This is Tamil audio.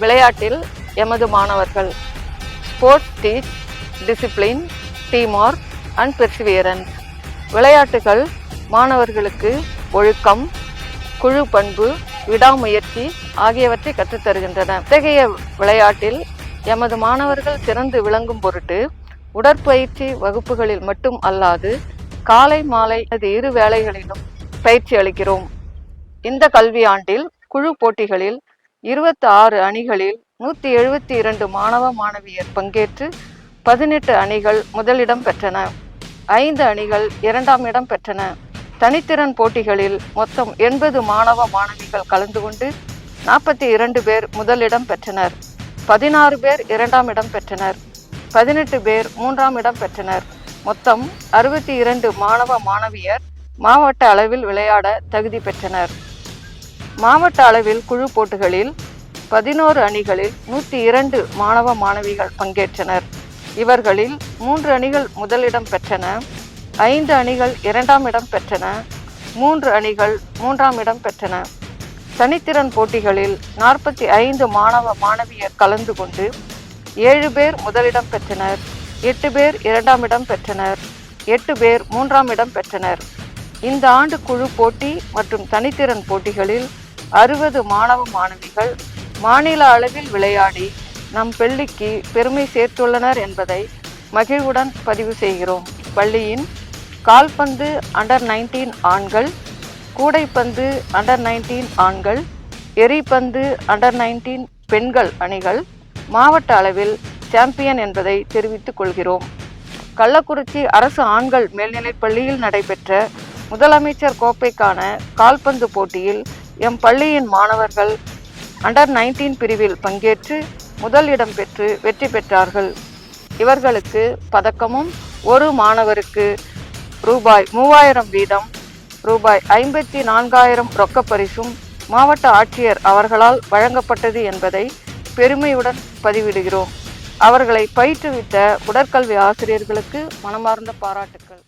விளையாட்டில் எமது மாணவர்கள் sports teach discipline, teamwork and perseverance. விளையாட்டுகள் மாணவர்களுக்கு ஒழுக்கம், குழு பண்பு, விடாமுயற்சி ஆகியவற்றை கற்றுத்தருகின்றன. இத்தகைய விளையாட்டில் எமது மாணவர்கள் சிறந்து விளங்கும் பொருட்டு உடற்பயிற்சி வகுப்புகளில் மட்டும் அல்லாது காலை மாலை இரு வேளைகளிலும் பயிற்சி அளிக்கிறோம். இந்த கல்வியாண்டில் குழு போட்டிகளில் 26 அணிகளில் 172 மாணவ மாணவியர் பங்கேற்று 18 அணிகள் முதலிடம் பெற்றன. 5 அணிகள் 2ஆம் இடம் பெற்றன. தனித்திறன் போட்டிகளில் மொத்தம் 80 மாணவ மாணவிகள் கலந்து கொண்டு 42 பேர் முதலிடம் பெற்றனர். 16 பேர் 2ஆம் இடம் பெற்றனர். 18 பேர் 3ஆம் இடம் பெற்றனர். மொத்தம் 62 மாணவ மாணவியர் மாவட்ட அளவில் விளையாட தகுதி பெற்றனர். மாவட்ட அளவில் குழு போட்டிகளில் 11 அணிகளில் 102 மாணவ மாணவிகள் பங்கேற்றனர். இவர்களில் 3 அணிகள் முதலிடம் பெற்றன, 5 அணிகள் 2ஆம் இடம் பெற்றன, 3 அணிகள் 3ஆம் இடம் பெற்றன. தனித்திறன் போட்டிகளில் 45 மாணவ மாணவியர் கலந்து கொண்டு 7 பேர் முதலிடம் பெற்றனர், 8 பேர் 2ஆம் இடம் பெற்றனர், 8 பேர் 3ஆம் இடம் பெற்றனர். இந்த ஆண்டு குழு போட்டி மற்றும் தனித்திறன் போட்டிகளில் 60 மாணவ மாணவிகள் மாநில அளவில் விளையாடி நம் பள்ளிக்கு பெருமை சேர்த்துள்ளனர் என்பதை மகிழ்வுடன் பதிவு செய்கிறோம். பள்ளியின் கால்பந்து அண்டர்-19 ஆண்கள், கூடைப்பந்து அண்டர்-19 ஆண்கள், எரிபந்து அண்டர்-19 பெண்கள் அணிகள் மாவட்ட அளவில் சாம்பியன் என்பதை தெரிவித்துக் கொள்கிறோம். கள்ளக்குறிச்சி அரசு ஆண்கள் மேல்நிலைப்பள்ளியில் நடைபெற்ற முதலமைச்சர் கோப்பைக்கான கால்பந்து போட்டியில் எம் பள்ளியின் மாணவர்கள் அண்டர்-19 பிரிவில் பங்கேற்று முதல் இடம் பெற்று வெற்றி பெற்றார்கள். இவர்களுக்கு பதக்கமும் ஒரு மாணவருக்கு ரூபாய் 3000 வீதம் ரூபாய் 54,000 ரொக்கப் பரிசும் மாவட்ட ஆட்சியர் அவர்களால் வழங்கப்பட்டது என்பதை பெருமையுடன் பதிவிடுகிறோம். அவர்களை பயிற்றுவித்த உடற்கல்வி ஆசிரியர்களுக்கு மனமார்ந்த பாராட்டுக்கள்.